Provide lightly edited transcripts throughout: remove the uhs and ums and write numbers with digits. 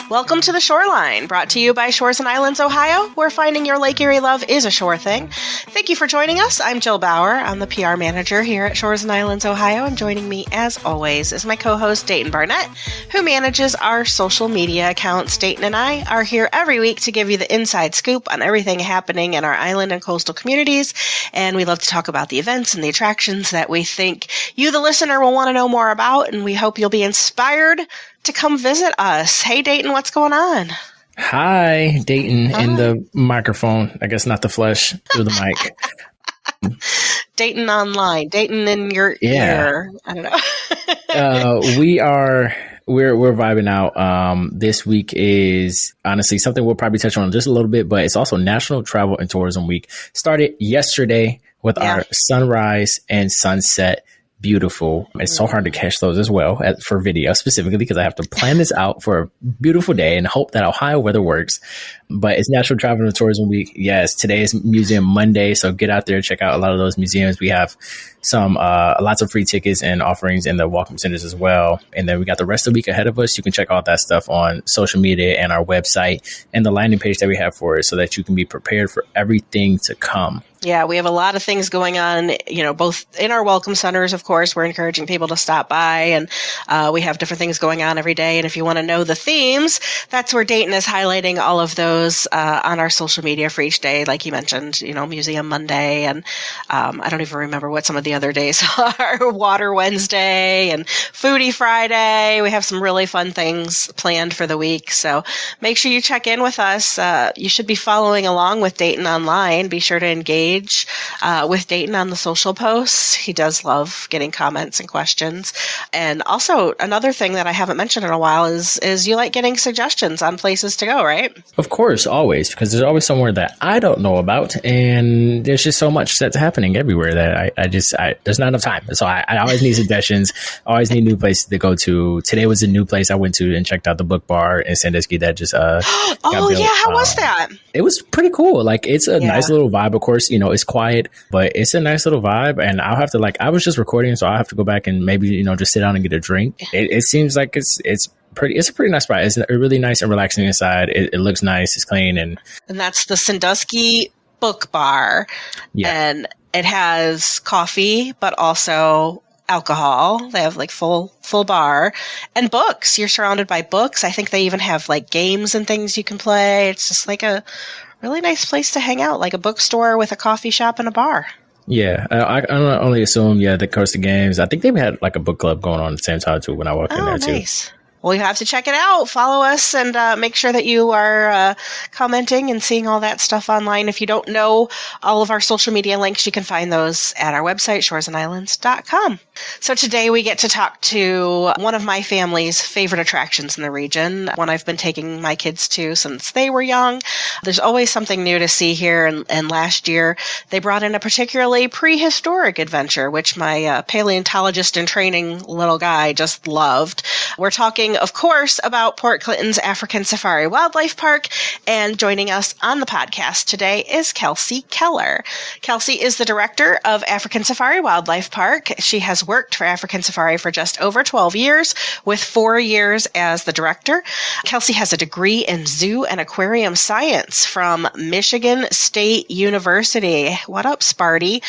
Welcome to The Shoreline, brought to you by Shores and Islands, Ohio, where finding your Lake Erie love is a shore thing. Thank you for joining us. I'm Jill Bauer. I'm the PR manager here at Shores and Islands, Ohio, and joining me, as always, is my co-host, Dayton Barnett, who manages our social media accounts. Dayton and I are here every week to give you the inside scoop on everything happening in our island and coastal communities, and we love to talk about the events and the attractions that we think you, the listener, will want to know more about, and we hope you'll be inspired to come visit us. Hey, Dayton, what's going on? Hi, Dayton. Hi. In the microphone. I guess not the flesh, through the mic. Dayton online. Dayton in your ear. I don't know. We're vibing out. This week is honestly something we'll probably touch on just a little bit, but it's also National Travel and Tourism Week. Started yesterday with our sunrise and sunset. Beautiful. It's so hard to catch those as well for video specifically because I have to plan this out for a beautiful day and hope that Ohio weather works. But it's National Travel and Tourism Week. Yes, today is Museum Monday, so get out there, check out a lot of those museums. We have some lots of free tickets and offerings in the welcome centers as well. And then we got the rest of the week ahead of us. You can check all that stuff on social media and our website and the landing page that we have for it so that you can be prepared for everything to come. Yeah, we have a lot of things going on, both in our welcome centers, of course. We're encouraging people to stop by, and we have different things going on every day. And if you want to know the themes, that's where Dayton is highlighting all of those on our social media for each day. Like you mentioned, Museum Monday, and I don't even remember what some of the other days are. Water Wednesday and Foodie Friday. We have some really fun things planned for the week. So make sure you check in with us. You should be following along with Dayton online. Be sure to engage with Dayton on the social posts. He does love getting comments and questions. And also another thing that I haven't mentioned in a while is you like getting suggestions on places to go, right? Of course, always, because there's always somewhere that I don't know about, and there's just so much that's happening everywhere that I there's not enough time. So I always need suggestions. I always need new places to go to. Today was a new place I went to and checked out the Book Bar in Sandusky that just got built. Yeah, how was that? It was pretty cool. Like, it's a nice little vibe, of course. It's quiet, but it's a nice little vibe. And I'll have to I was just recording, so I'll have to go back and maybe, just sit down and get a drink. It seems like it's a pretty nice spot. It's really nice and relaxing inside. It looks nice. It's clean. And that's the Sandusky Book Bar. Yeah. And it has coffee, but also alcohol. They have full bar and books. You're surrounded by books. I think they even have games and things you can play. It's just a really nice place to hang out, like a bookstore with a coffee shop and a bar. Yeah, I only assume, the Coast of Games. I think they've had a book club going on at the same time too when I walked in there too. Nice. Well, you have to check it out. Follow us and make sure that you are commenting and seeing all that stuff online. If you don't know all of our social media links, you can find those at our website, shoresandislands.com. So today we get to talk to one of my family's favorite attractions in the region, one I've been taking my kids to since they were young. There's always something new to see here, and last year they brought in a particularly prehistoric adventure, which my paleontologist in training little guy just loved. We're talking, of course, about Port Clinton's African Safari Wildlife Park, and joining us on the podcast today is Kelsey Keller. Kelsey is the director of African Safari Wildlife Park. She has worked for African Safari for just over 12 years, with 4 years as the director. Kelsey has a degree in zoo and aquarium science from Michigan State University. What up, Sparty?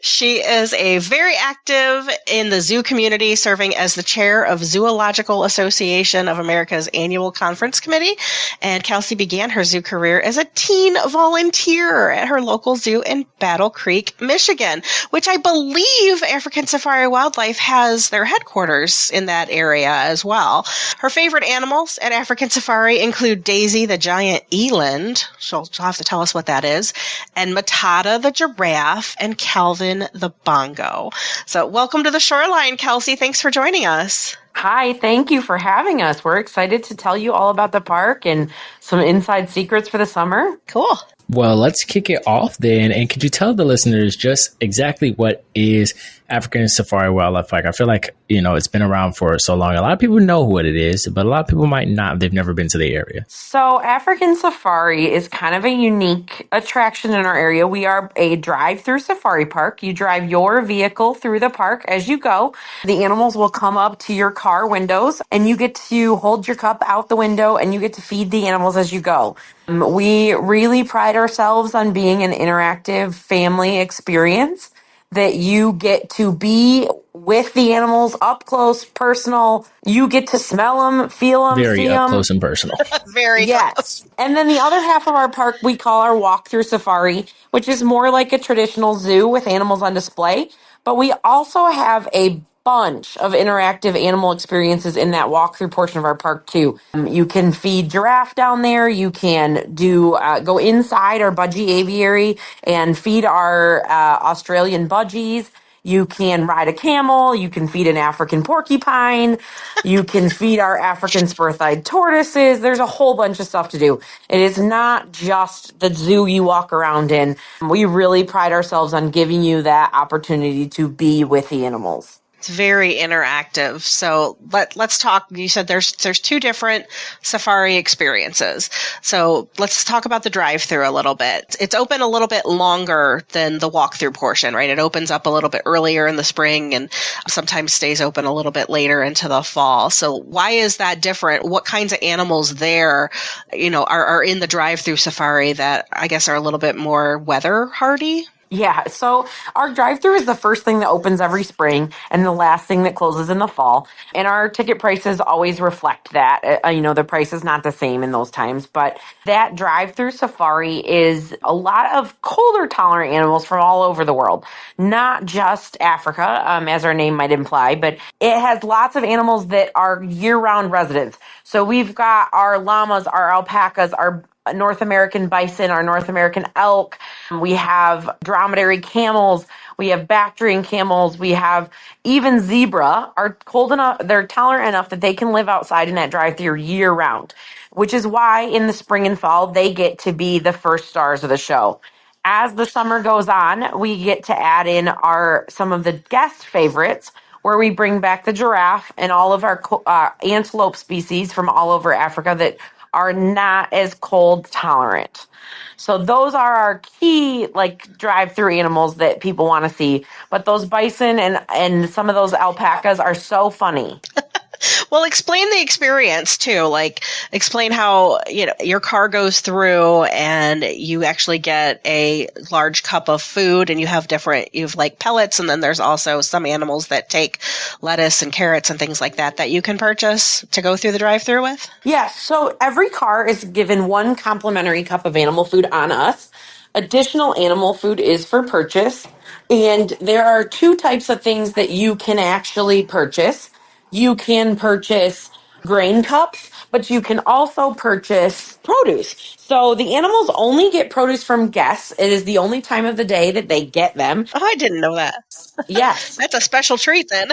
She is a very active in the zoo community, serving as the chair of Zoological Association of America's annual conference committee. And Kelsey began her zoo career as a teen volunteer at her local zoo in Battle Creek, Michigan, which I believe African Safari Wildlife has their headquarters in that area as well. Her favorite animals at African Safari include Daisy the giant eland, she'll have to tell us what that is, and Matata the giraffe, and Calvin the bongo. So welcome to the Shoreline, Kelsey. Thanks for joining us. Hi, thank you for having us. We're excited to tell you all about the park and some inside secrets for the summer. Cool. Well, let's kick it off then. And could you tell the listeners just exactly what is African Safari Wildlife Park? I feel like, it's been around for so long. A lot of people know what it is, but a lot of people might not. They've never been to the area. So, African Safari is kind of a unique attraction in our area. We are a drive-through safari park. You drive your vehicle through the park as you go. The animals will come up to your car windows, and you get to hold your cup out the window, and you get to feed the animals as you go. We really pride ourselves on being an interactive family experience that you get to be with the animals up close, personal. You get to smell them, feel them, Very see up them. close and personal. Very Yes. And then the other half of our park we call our walk-through safari, which is more like a traditional zoo with animals on display. But we also have a bunch of interactive animal experiences in that walk-through portion of our park too. You can feed giraffe down there. You can do go inside our budgie aviary and feed our Australian budgies. You can ride a camel. You can feed an African porcupine. You can feed our African spur-thighed tortoises. There's a whole bunch of stuff to do. It is not just the zoo you walk around in. We really pride ourselves on giving you that opportunity to be with the animals. It's very interactive. So let's talk. You said there's two different safari experiences. So let's talk about the drive-through a little bit. It's open a little bit longer than the walk-through portion, right? It opens up a little bit earlier in the spring and sometimes stays open a little bit later into the fall. So why is that different? What kinds of animals there, are in the drive-through safari that I guess are a little bit more weather hardy? Yeah, so our drive-through is the first thing that opens every spring and the last thing that closes in the fall. And our ticket prices always reflect that. The price is not the same in those times, but that drive-through safari is a lot of colder tolerant animals from all over the world, not just Africa, as our name might imply, but it has lots of animals that are year-round residents. So we've got our llamas, our alpacas, our North American bison, our North American elk. We have dromedary camels. We have Bactrian camels. We have even zebra are cold enough. They're tolerant enough that they can live outside in that drive-through year round, which is why in the spring and fall, they get to be the first stars of the show. As the summer goes on, we get to add in some of the guest favorites, where we bring back the giraffe and all of our antelope species from all over Africa that are not as cold tolerant. So those are our key drive-through animals that people want to see. But those bison and some of those alpacas are so funny. Well, explain the experience too. Explain how, your car goes through and you actually get a large cup of food and you have pellets. And then there's also some animals that take lettuce and carrots and things like that you can purchase to go through the drive-through with. Yeah. So every car is given one complimentary cup of animal food on us. Additional animal food is for purchase. And there are two types of things that you can actually purchase. You can purchase grain cups, but you can also purchase produce. So the animals only get produce from guests. It is the only time of the day that they get them. Oh, I didn't know that. Yes. That's a special treat then.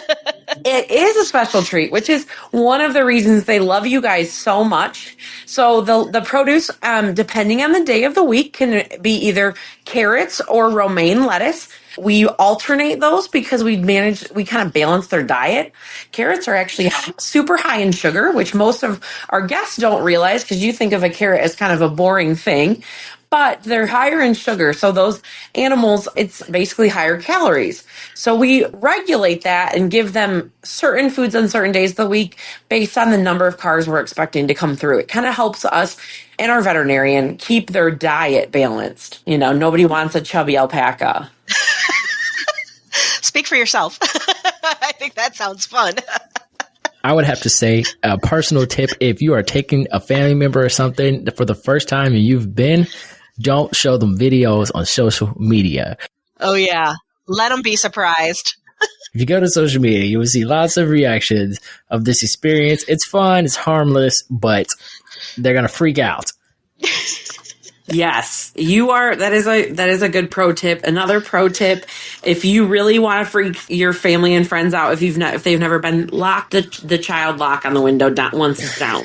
It is a special treat, which is one of the reasons they love you guys so much. So the produce, depending on the day of the week, can be either carrots or romaine lettuce. We alternate those because we kind of balance their diet. Carrots are actually super high in sugar, which most of our guests don't realize because you think of a carrot as kind of a boring thing. But they're higher in sugar. So those animals, it's basically higher calories. So we regulate that and give them certain foods on certain days of the week based on the number of cars we're expecting to come through. It kind of helps us and our veterinarian keep their diet balanced. Nobody wants a chubby alpaca. Speak for yourself. I think that sounds fun. I would have to say a personal tip. If you are taking a family member or something for the first time and you've been, don't show them videos on social media. Oh, yeah. Let them be surprised. If you go to social media, you will see lots of reactions of this experience. It's fun. It's harmless, but they're going to freak out. Yes, you are. That is a good pro tip. Another pro tip: if you really want to freak your family and friends out, if they've never been, lock the child lock on the window down, once it's down.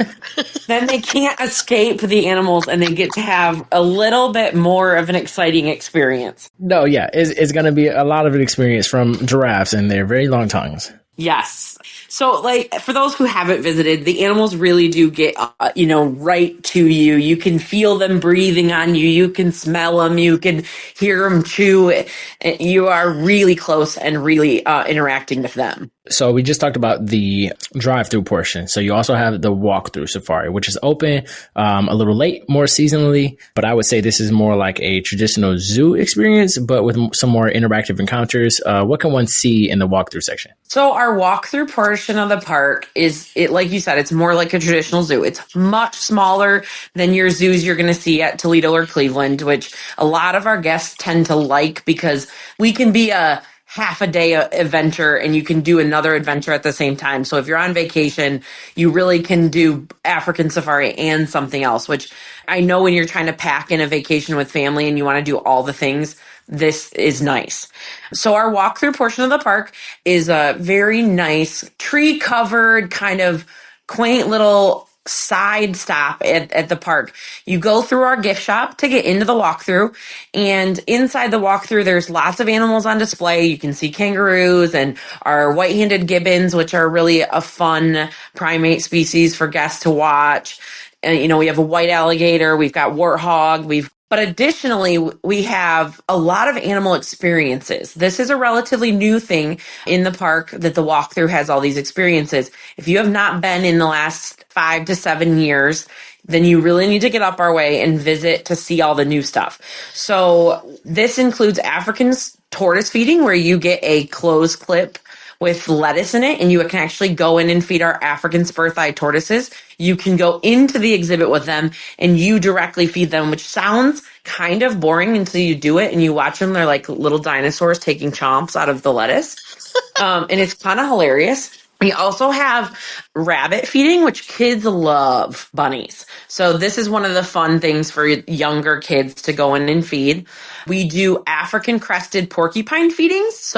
Then they can't escape the animals, and they get to have a little bit more of an exciting experience. No, yeah, it's going to be a lot of an experience from giraffes and their very long tongues. Yes. So, like, for those who haven't visited, the animals really do get, right to you. You can feel them breathing on you. You can smell them. You can hear them chew. You are really close and really interacting with them. So we just talked about the drive-through portion. So you also have the walk-through safari, which is open a little late, more seasonally. But I would say this is more like a traditional zoo experience, but with some more interactive encounters. What can one see in the walk-through section? So our walk-through portion of the park like you said, it's more like a traditional zoo. It's much smaller than your zoos you're going to see at Toledo or Cleveland, which a lot of our guests tend to like because we can be a half a day adventure and you can do another adventure at the same time. So if you're on vacation, you really can do African safari and something else, which I know when you're trying to pack in a vacation with family and you want to do all the things, this is nice. So our walkthrough portion of the park is a very nice tree covered kind of quaint little side stop at the park. You go through our gift shop to get into the walkthrough, and inside the walkthrough there's lots of animals on display. You can see kangaroos and our white-handed gibbons, which are really a fun primate species for guests to watch. And we have a white alligator, we've got warthog, but additionally, we have a lot of animal experiences. This is a relatively new thing in the park that the walkthrough has all these experiences. If you have not been in the last 5 to 7 years, then you really need to get up our way and visit to see all the new stuff. So this includes African tortoise feeding, where you get a closed clip with lettuce in it, and you can actually go in and feed our African spur-thigh tortoises. You can go into the exhibit with them and you directly feed them, which sounds kind of boring until you do it and you watch them. They're like little dinosaurs taking chomps out of the lettuce. And it's kind of hilarious. We also have rabbit feeding, which kids love bunnies. So this is one of the fun things for younger kids to go in and feed. We do African crested porcupine feedings,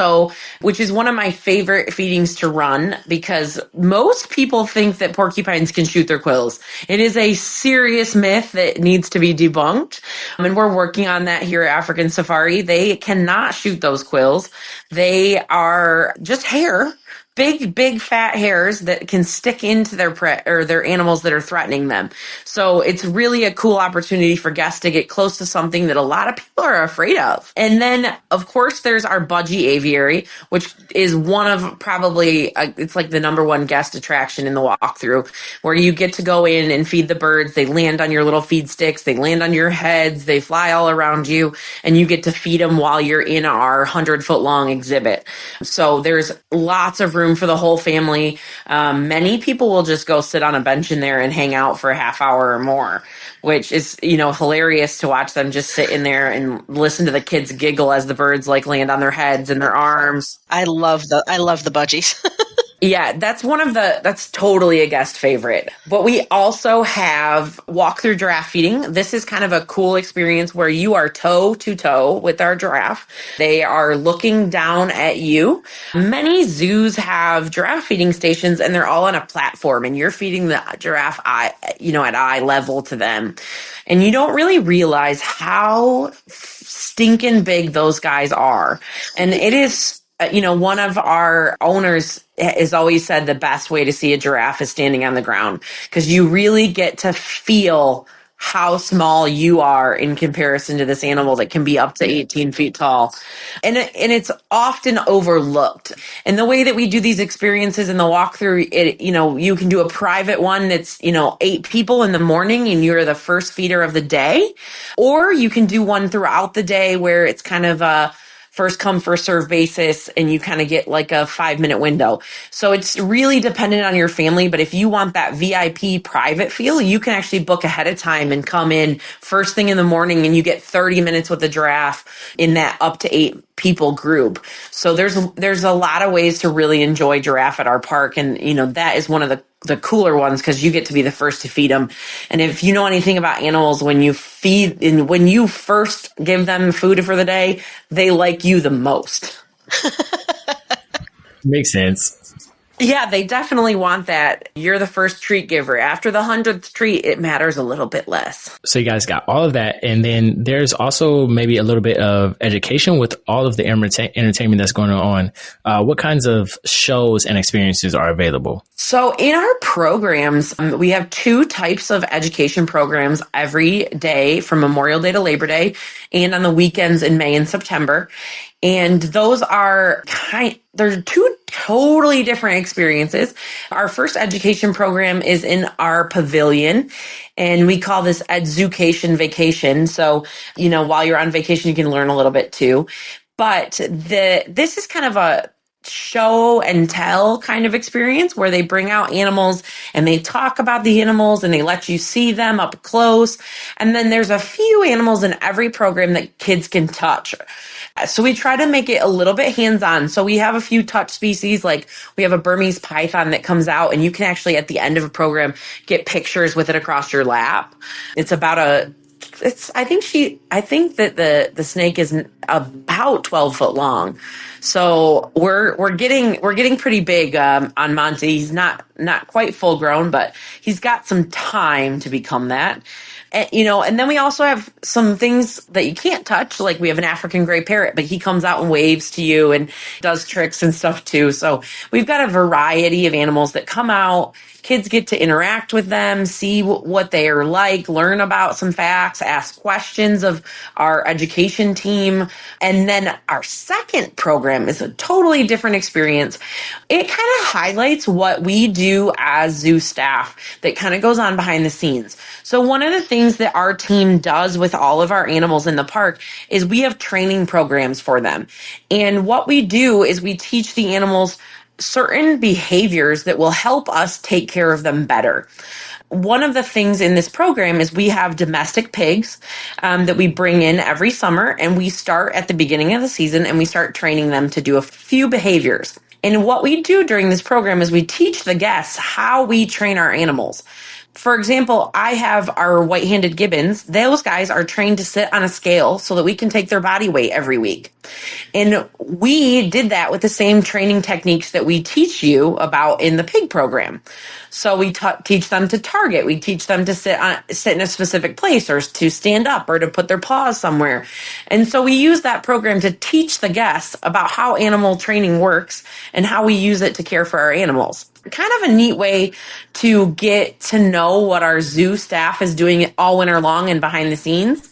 which is one of my favorite feedings to run because most people think that porcupines can shoot their quills. It is a serious myth that needs to be debunked. And we're working on that here at African Safari. They cannot shoot those quills. They are just hair. Big fat hairs that can stick into their animals that are threatening them. So it's really a cool opportunity for guests to get close to something that a lot of people are afraid of. And then, of course, there's our budgie aviary, which is one of probably, it's like the number one guest attraction in the walkthrough, where you get to go in and feed the birds. They land on your little feed sticks. They land on your heads. They fly all around you, and you get to feed them while you're in our 100-foot long exhibit. So there's lots of room for the whole family. Many people will just go sit on a bench in there and hang out for a half hour or more, which is, hilarious to watch them just sit in there and listen to the kids giggle as the birds land on their heads and their arms. I love the budgies. Yeah, that's totally a guest favorite. But we also have walk-through giraffe feeding. This is kind of a cool experience where you are toe to toe with our giraffe. They are looking down at you. Many zoos have giraffe feeding stations and they're all on a platform and you're feeding the giraffe at eye level to them. And you don't really realize how stinking big those guys are. And it is one of our owners has always said the best way to see a giraffe is standing on the ground because you really get to feel how small you are in comparison to this animal that can be up to 18 feet tall. And it's often overlooked. And the way that we do these experiences in the walkthrough, you can do a private one that's, 8 people in the morning and you're the first feeder of the day. Or you can do one throughout the day where it's kind of a first come, first serve basis, and you kind of get like a 5-minute window. So it's really dependent on your family. But if you want that VIP private feel, you can actually book ahead of time and come in first thing in the morning and you get 30 minutes with the giraffe in that up to 8 people group. So there's a lot of ways to really enjoy giraffe at our park. And, that is one of the the cooler ones because you get to be the first to feed them. And if you know anything about animals, when you feed and when you first give them food for the day, they like you the most. Makes sense. Yeah, they definitely want that. You're the first treat giver. After the 100th treat, it matters a little bit less. So you guys got all of that. And then there's also maybe a little bit of education with all of the entertainment that's going on. What kinds of shows and experiences are available? So in our programs, we have 2 types of education programs every day from Memorial Day to Labor Day and on the weekends in May and September. And those are they're 2 totally different experiences. Our first education program is in our pavilion, and we call this Education Vacation. So, while you're on vacation, you can learn a little bit too. But this is kind of a show and tell kind of experience where they bring out animals and they talk about the animals and they let you see them up close. And then there's a few animals in every program that kids can touch. So we try to make it a little bit hands-on. So we have a few touch species, like we have a Burmese python that comes out and you can actually at the end of a program get pictures with it across your lap. It's about I think that the snake is about 12 foot long. So we're getting pretty big on Monty. He's not quite full grown, but he's got some time to become that. And then we also have some things that you can't touch, like we have an African gray parrot, but he comes out and waves to you and does tricks and stuff too. So we've got a variety of animals that come out. Kids get to interact with them, see what they are like, learn about some facts, ask questions of our education team. And then our second program is a totally different experience. It kind of highlights what we do as zoo staff that kind of goes on behind the scenes. So one of the things that our team does with all of our animals in the park is we have training programs for them. And what we do is we teach the animals certain behaviors that will help us take care of them better. One of the things in this program is we have domestic pigs that we bring in every summer, and we start at the beginning of the season and we start training them to do a few behaviors. And what we do during this program is we teach the guests how we train our animals. For example, I have our white-handed gibbons. Those guys are trained to sit on a scale so that we can take their body weight every week. And we did that with the same training techniques that we teach you about in the pig program. So we teach them to target. We teach them to sit in a specific place or to stand up or to put their paws somewhere. And so we use that program to teach the guests about how animal training works and how we use it to care for our animals. Kind of a neat way to get to know what our zoo staff is doing all winter long and behind the scenes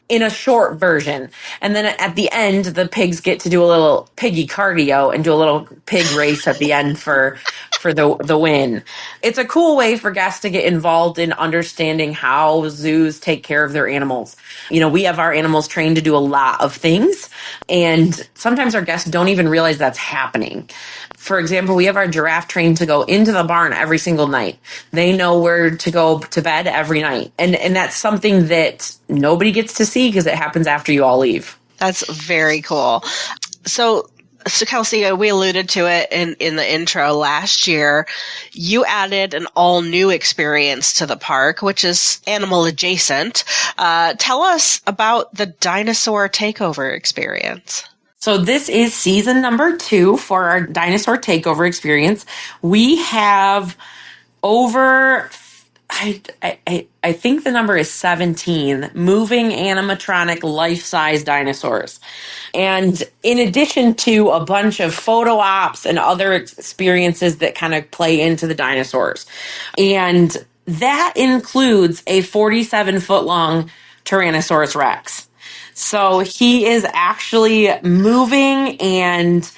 in a short version. And then at the end, the pigs get to do a little piggy cardio and do a little pig race at the end for the win. It's a cool way for guests to get involved in understanding how zoos take care of their animals. We have our animals trained to do a lot of things, and sometimes our guests don't even realize that's happening. For example, we have our giraffe trained to go into the barn every single night. They know where to go to bed every night. And that's something that nobody gets to see because it happens after you all leave. That's very cool. So Kelsey, we alluded to it in the intro last year. You added an all-new experience to the park, which is animal adjacent. Tell us about the Dinosaur Takeover experience. So this is season number 2 for our Dinosaur Takeover experience. We have over, I think the number is 17 moving animatronic life-size dinosaurs. And in addition to a bunch of photo ops and other experiences that kind of play into the dinosaurs. And that includes a 47-foot-long Tyrannosaurus Rex. So he is actually moving and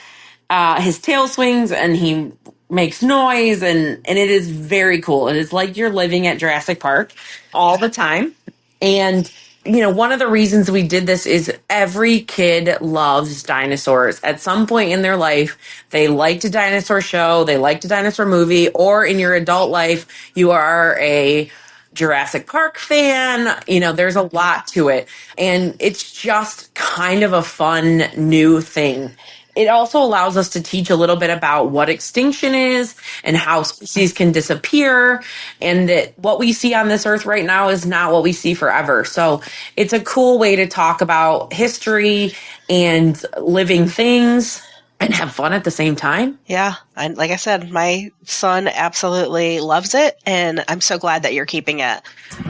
his tail swings and he makes noise and it is very cool. It is like you're living at Jurassic Park all the time. And, one of the reasons we did this is every kid loves dinosaurs. At some point in their life, they liked a dinosaur show, they liked a dinosaur movie, or in your adult life, you are a Jurassic Park fan. There's a lot to it. And it's just kind of a fun new thing. It also allows us to teach a little bit about what extinction is and how species can disappear, and that what we see on this earth right now is not what we see forever. So it's a cool way to talk about history and living things and have fun at the same time. Yeah. And like I said, my son absolutely loves it, and I'm so glad that you're keeping it.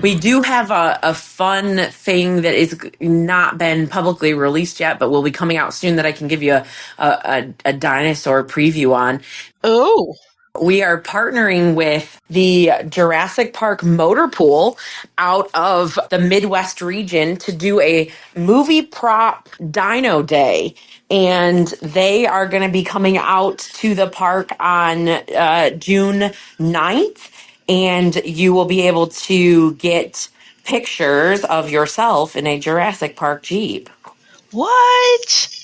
We do have a fun thing that is not been publicly released yet, but will be coming out soon that I can give you a dinosaur preview on. Oh. We are partnering with the Jurassic Park Motor Pool out of the Midwest region to do a movie prop dino day. And they are going to be coming out to the park on June 9th. And you will be able to get pictures of yourself in a Jurassic Park Jeep. What?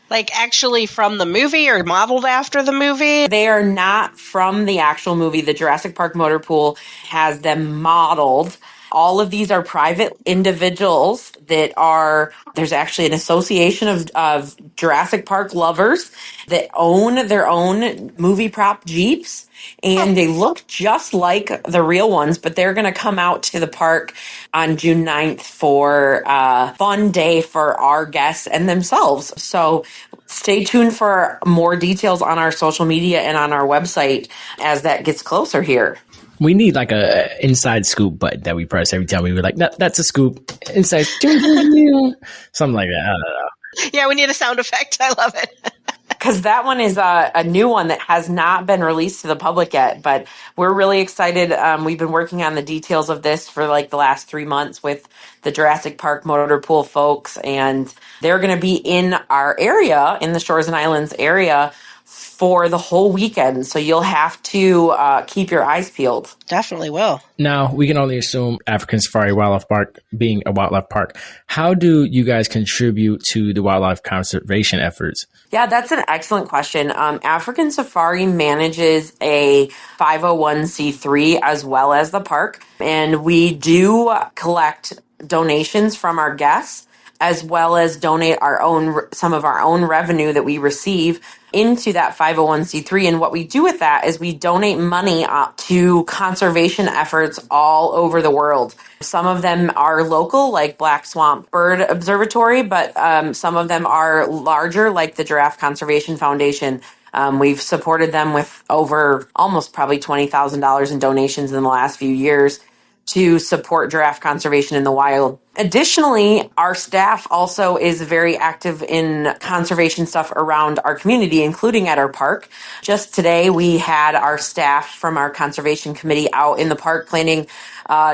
Like actually from the movie or modeled after the movie? They are not from the actual movie. The Jurassic Park Motor Pool has them modeled. All of these are private individuals that are, there's actually an association of Jurassic Park lovers that own their own movie prop Jeeps. And they look just like the real ones, but they're going to come out to the park on June 9th for a fun day for our guests and themselves. So stay tuned for more details on our social media and on our website as that gets closer here. We need like a inside scoop button that we press every time we were like, that's a scoop. Inside, something like that. I don't know. Yeah, we need a sound effect. I love it. Because that one is a new one that has not been released to the public yet, but we're really excited. We've been working on the details of this for like the last 3 months with the Jurassic Park Motor Pool folks, and they're going to be in our area, in the Shores and Islands area, for the whole weekend. So you'll have to keep your eyes peeled. Definitely will. Now, we can only assume African Safari Wildlife Park being a wildlife park. How do you guys contribute to the wildlife conservation efforts? Yeah, that's an excellent question. African Safari manages a 501c3 as well as the park, and we do collect donations from our guests as well as donate some of our own revenue that we receive into that 501c3. And what we do with that is we donate money to conservation efforts all over the world. Some of them are local, like Black Swamp Bird Observatory, but some of them are larger, like the Giraffe Conservation Foundation. We've supported them with over almost probably $20,000 in donations in the last few years to support giraffe conservation in the wild. Additionally, our staff also is very active in conservation stuff around our community, including at our park. Just today, we had our staff from our conservation committee out in the park planting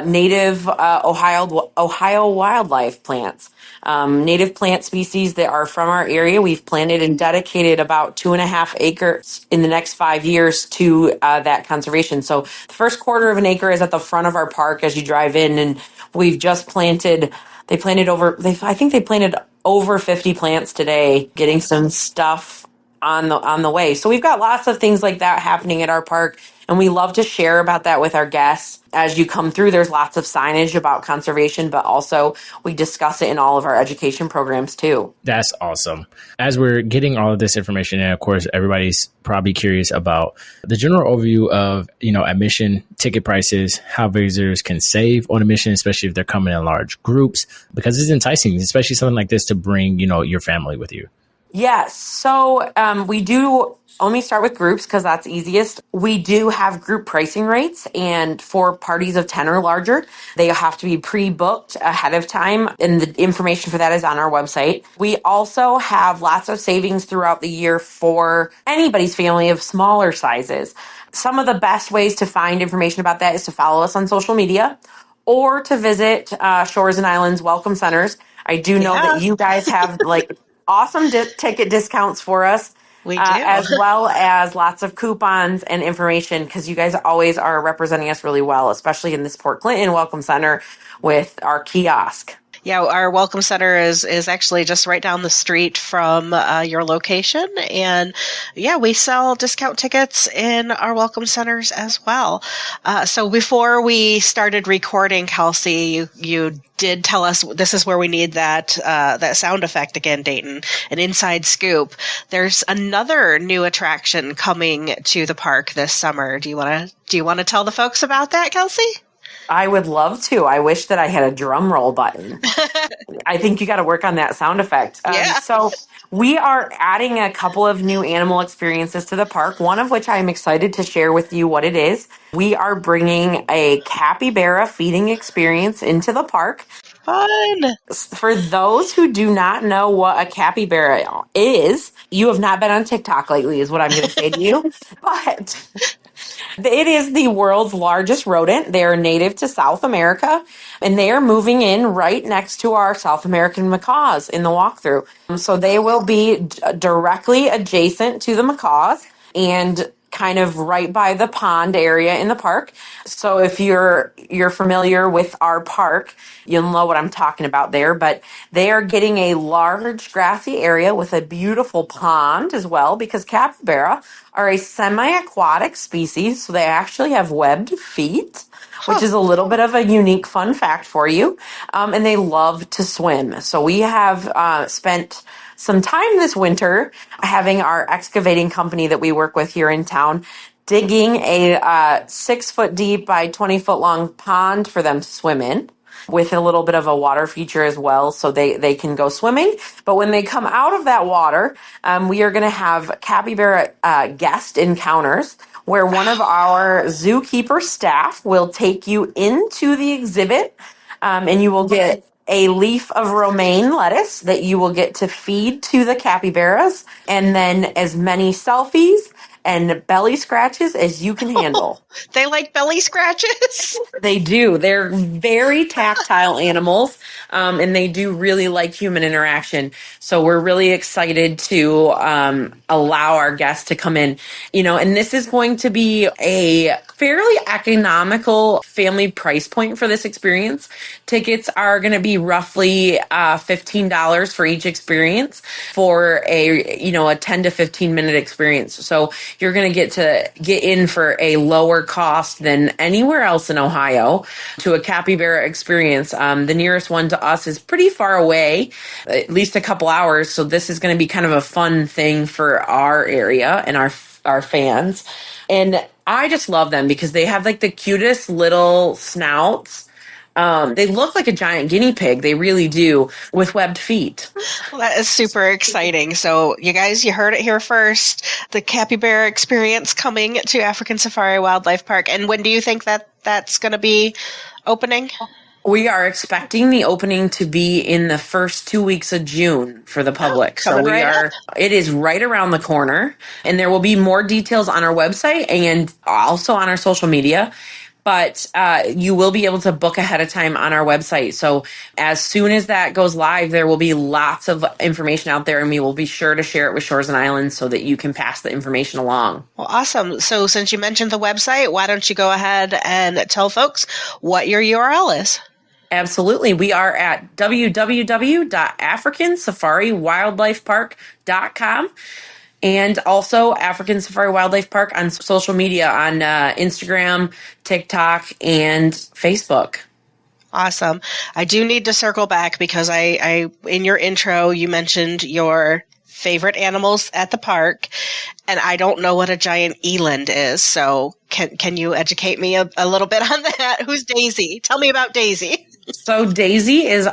native Ohio wildlife plants. Native plant species that are from our area. We've planted and dedicated about 2.5 acres in the next 5 years to that conservation. So the first quarter of an acre is at the front of our park as you drive in, and we've just planted. I think they planted over 50 plants today, getting some stuff on the way. So we've got lots of things like that happening at our park, and we love to share about that with our guests. As you come through, there's lots of signage about conservation, but also we discuss it in all of our education programs too. That's awesome. As we're getting all of this information, and of course, everybody's probably curious about the general overview of, admission ticket prices, how visitors can save on admission, especially if they're coming in large groups, because it's enticing, especially something like this, to bring, your family with you. Yes. So we do only start with groups because that's easiest. We do have group pricing rates, and for parties of 10 or larger, they have to be pre-booked ahead of time, and the information for that is on our website. We also have lots of savings throughout the year for anybody's family of smaller sizes. Some of the best ways to find information about that is to follow us on social media or to visit Shores and Islands Welcome Centers. I do know that you guys have awesome ticket discounts for us. We do. As well as lots of coupons and information, because you guys always are representing us really well, especially in this Port Clinton Welcome Center with our kiosk. Yeah, our welcome center is actually just right down the street from your location, and yeah, we sell discount tickets in our welcome centers as well. So before we started recording, Kelsey, you did tell us this is where we need that sound effect again, Dayton, an inside scoop. There's another new attraction coming to the park this summer. Do you want to tell the folks about that, Kelsey? I would love to. I wish that I had a drum roll button. I think you got to work on that sound effect. Yeah. So we are adding a couple of new animal experiences to the park, one of which I'm excited to share with you what it is. We are bringing a capybara feeding experience into the park. Fun. For those who do not know what a capybara is, you have not been on TikTok lately, is what I'm going to say to you. But it is the world's largest rodent. They are native to South America, and they are moving in right next to our South American macaws in the walk-thru. So they will be directly adjacent to the macaws and kind of right by the pond area in the park. So if you're familiar with our park, you'll know what I'm talking about there. But they are getting a large grassy area with a beautiful pond as well, because capybara are a semi-aquatic species, so they actually have webbed feet, which is a little bit of a unique fun fact for you. And they love to swim. So we have spent some time this winter having our excavating company that we work with here in town digging a 6 foot deep by 20 foot long pond for them to swim in, with a little bit of a water feature as well, so they can go swimming. But when they come out of that water, we are going to have capybara guest encounters, where one of our zookeeper staff will take you into the exhibit, and you will get a leaf of romaine lettuce that you will get to feed to the capybaras, and then as many selfies and belly scratches as you can handle. They like belly scratches? They do. They're very tactile animals, and they do really like human interaction. So we're really excited to allow our guests to come in, and this is going to be a fairly economical family price point for this experience. Tickets are going to be roughly $15 for each experience for a 10 to 15 minute experience. So you're going to get in for a lower cost than anywhere else in Ohio to a capybara experience. The nearest one to us is pretty far away, at least a couple hours. So this is going to be kind of a fun thing for our area and our fans. And I just love them because they have like the cutest little snouts. They look like a giant guinea pig. They really do, with webbed feet. Well, that is super exciting. So you guys, you heard it here first. The capybara experience coming to African Safari Wildlife Park. And when do you think that's going to be opening? We are expecting the opening to be in the first 2 weeks of June for the public. It is right around the corner, and there will be more details on our website and also on our social media. But you will be able to book ahead of time on our website. So as soon as that goes live, there will be lots of information out there, and we will be sure to share it with Shores and Islands so that you can pass the information along. Well, awesome. So since you mentioned the website, why don't you go ahead and tell folks what your URL is? Absolutely. We are at www.africansafariwildlifepark.com. And also African Safari Wildlife Park on social media, on Instagram, TikTok, and Facebook. Awesome. I do need to circle back because I in your intro, you mentioned your favorite animals at the park, and I don't know what a giant eland is. So can you educate me a little bit on that? Who's Daisy? Tell me about Daisy. So Daisy is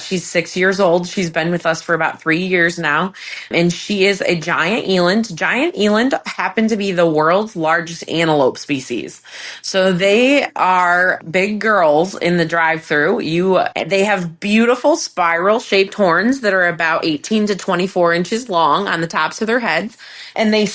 she's 6 years old. She's been with us for about 3 years now, and she is a giant eland. Giant eland happen to be the world's largest antelope species. So they are big girls in the drive-thru. They have beautiful spiral shaped horns that are about 18 to 24 inches long on the tops of their heads, and they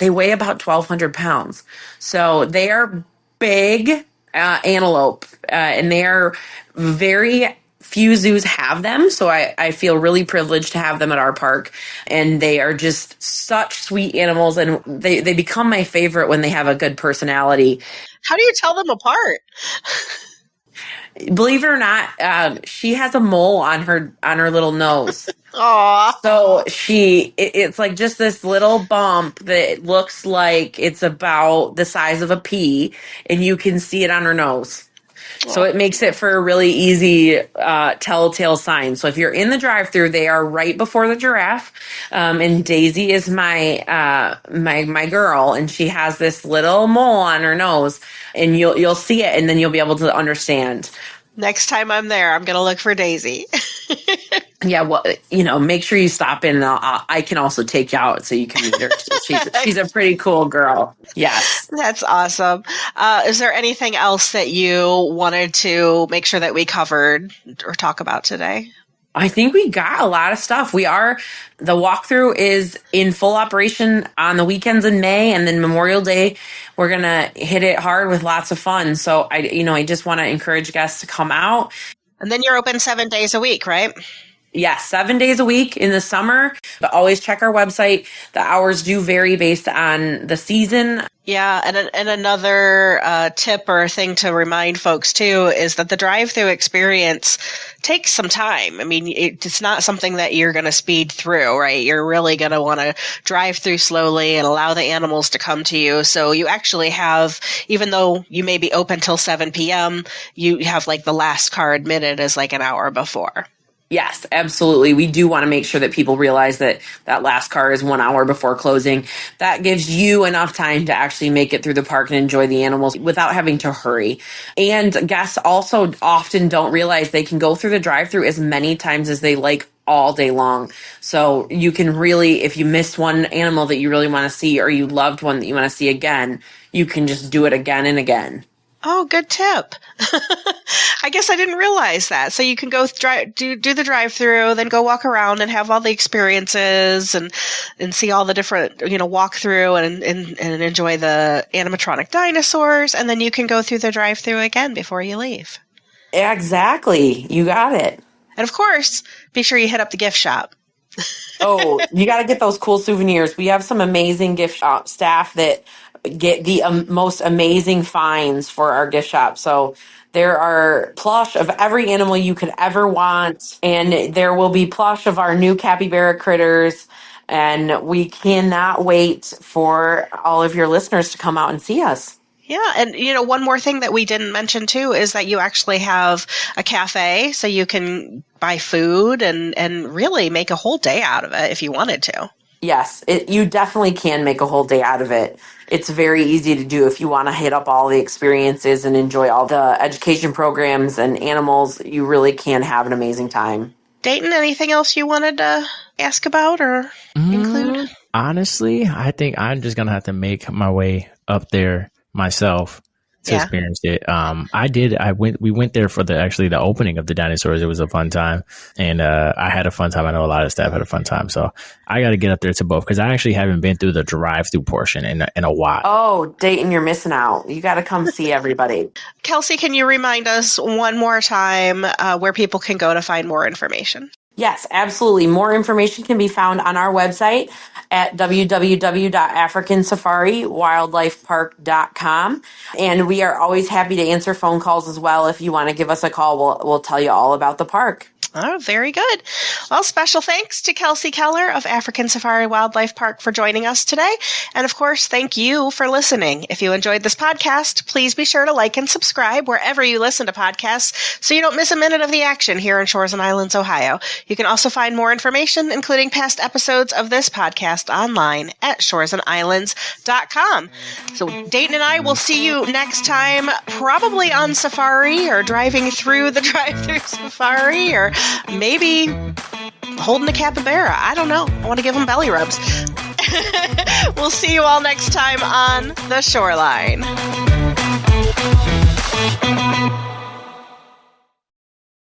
weigh about 1,200 pounds. So they are big antelope, and they are very few zoos have them, so I feel really privileged to have them at our park, and they are just such sweet animals, and they become my favorite when they have a good personality. How do you tell them apart? Believe it or not, she has a mole on her little nose. Aw. So it's like just this little bump that looks like it's about the size of a pea, and you can see it on her nose. So it makes it for a really easy telltale sign. So if you're in the drive-thru, they are right before the giraffe. And Daisy is my girl, and she has this little mole on her nose, and you'll see it, and then you'll be able to understand. Next time I'm there, I'm going to look for Daisy. Yeah, well, make sure you stop in. And I can also take you out so you can meet her. She's a pretty cool girl. Yes. That's awesome. Is there anything else that you wanted to make sure that we covered or talk about today? I think we got a lot of stuff. The walk-thru is in full operation on the weekends in May, and then Memorial Day, we're going to hit it hard with lots of fun. So I just want to encourage guests to come out. And then you're open 7 days a week, right? Yes, 7 days a week in the summer, but always check our website. The hours do vary based on the season. Yeah, and another tip or thing to remind folks too is that the drive-through experience takes some time. I mean, it's not something that you're going to speed through, right? You're really going to want to drive through slowly and allow the animals to come to you. So you actually have, even though you may be open till 7 p.m., you have like the last car admitted as like an hour before. Yes, absolutely. We do want to make sure that people realize that last car is 1 hour before closing. That gives you enough time to actually make it through the park and enjoy the animals without having to hurry. And guests also often don't realize they can go through the drive-thru as many times as they like all day long. So you can really, if you missed one animal that you really want to see, or you loved one that you want to see again, you can just do it again and again. Oh, good tip. I guess I didn't realize that. So you can go do the drive-through, then go walk around and have all the experiences and see all the different, walk through and enjoy the animatronic dinosaurs. And then you can go through the drive-through again before you leave. Exactly. You got it. And of course, be sure you hit up the gift shop. Oh, you got to get those cool souvenirs. We have some amazing gift shop staff that get the most amazing finds for our gift shop. So there are plush of every animal you could ever want. And there will be plush of our new capybara critters. And we cannot wait for all of your listeners to come out and see us. Yeah, and one more thing that we didn't mention too is that you actually have a cafe, so you can buy food and really make a whole day out of it if you wanted to. Yes, you definitely can make a whole day out of it. It's very easy to do if you want to hit up all the experiences and enjoy all the education programs and animals. You really can have an amazing time. Dayton, anything else you wanted to ask about or include? Honestly, I think I'm just going to have to make my way up there myself to experience it. We went there for the opening of the dinosaurs. It was a fun time, and I had a fun time. I know a lot of staff had a fun time, so I got to get up there to both because I actually haven't been through the drive-through portion in a while. Oh, Dayton, you're missing out. You got to come see everybody. Kelsey, can you remind us one more time where people can go to find more information? Yes, absolutely. More information can be found on our website at www.africansafariwildlifepark.com. And we are always happy to answer phone calls as well. If you want to give us a call, we'll tell you all about the park. Oh, very good. Well, special thanks to Kelsey Keller of African Safari Wildlife Park for joining us today. And of course, thank you for listening. If you enjoyed this podcast, please be sure to like and subscribe wherever you listen to podcasts so you don't miss a minute of the action here in Shores and Islands, Ohio. You can also find more information, including past episodes of this podcast, online at shoresandislands.com. So Dayton and I will see you next time, probably on safari or driving through the drive-through safari or maybe holding a capybara. I don't know. I want to give them belly rubs. We'll see you all next time on The Shoreline.